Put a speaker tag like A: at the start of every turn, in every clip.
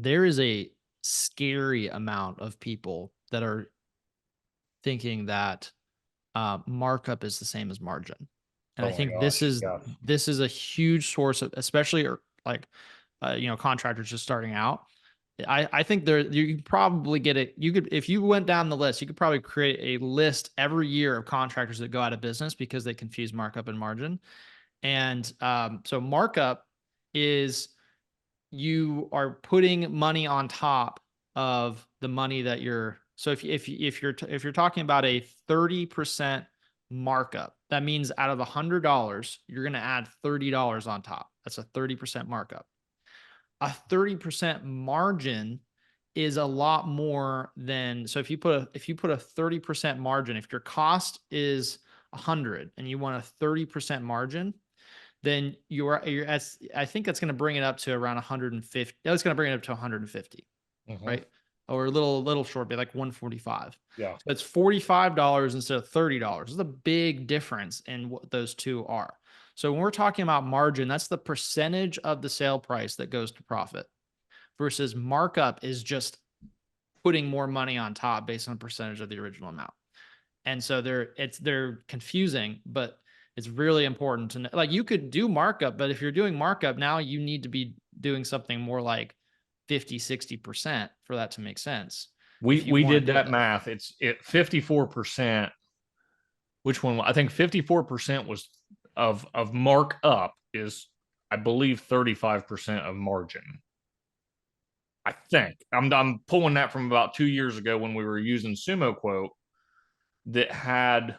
A: there is a scary amount of people that are thinking that markup is the same as margin. And
B: Oh
A: I
B: my
A: think
B: gosh. Yeah.
A: this is a huge source of, especially like, contractors just starting out. I think you could probably get it. You could, if you went down the list, you could probably create a list every year of contractors that go out of business because they confuse markup and margin. And so markup is, you are putting money on top of the money that you're, so if you're talking about a 30% markup, that means out of $100 you're going to add $30 on top. That's a 30% markup. A 30% margin is a lot more than, so if you put a 30% margin, if your cost is 100 and you want a 30% margin, then you're at, I think that's going to bring it up to around 150. That's going to bring it up to 150,
B: Hmm.
A: right? Or a little short, be like 145.
B: Yeah.
A: So it's $45 instead of $30. There's a big difference in what those two are. So when we're talking about margin, that's the percentage of the sale price that goes to profit, versus markup is just putting more money on top based on percentage of the original amount. And so they're confusing, but it's really important to know. Like, you could do markup, but if you're doing markup now, you need to be doing something more like 50, 60% for that to make sense. If you
B: We
A: want
B: did
A: to do
B: that
A: it.
B: math. It's 54%. Which one? I think 54% was of markup is, I believe, 35% of margin. I think I'm pulling that from about 2 years ago when we were using Sumo Quote that had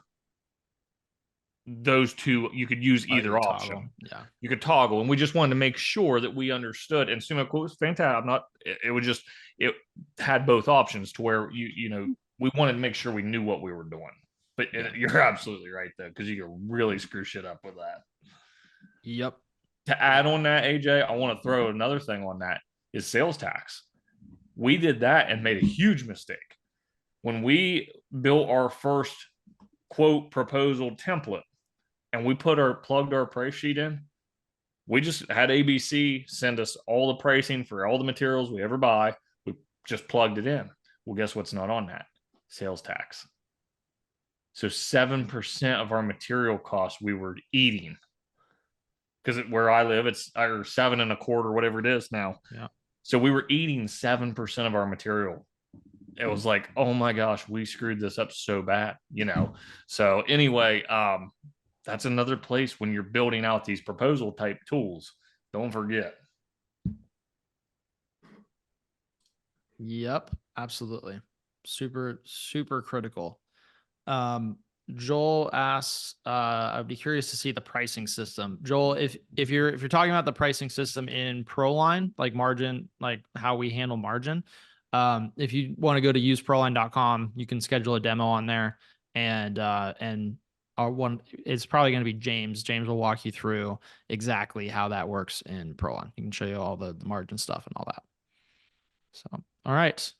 B: those two. You could use
A: Oh, you
B: either
A: toggle.
B: option.
A: Yeah.
B: You could toggle, and we just wanted to make sure that we understood. And Sumo Quote was fantastic. I'm not. It was just, it had both options to where we wanted to make sure we knew what we were doing. But
A: Yeah.
B: you're absolutely right though, because you can really screw shit up with that.
A: Yep.
B: To add on that, AJ, I want to throw another thing on that is sales tax. We did that and made a huge mistake. When we built our first quote proposal template and we plugged our price sheet in, we just had ABC send us all the pricing for all the materials we ever buy. We just plugged it in. Well, guess what's not on that? Sales tax. So 7% of our material costs we were eating, because where I live, it's or 7.25, whatever it is now.
A: Yeah.
B: So we were eating 7% of our material. It was like, oh my gosh, we screwed this up so bad. So anyway, that's another place when you're building out these proposal type tools. Don't forget.
A: Yep. Absolutely. Super, super critical. Um, Joel asks, I'd be curious to see the pricing system. Joel, if you're talking about the pricing system in ProLine, like margin, like how we handle margin, if you want to go to useproline.com, you can schedule a demo on there, and our one, it's probably going to be James. James will walk you through exactly how that works in ProLine. He can show you all the margin stuff and all that. So, all right.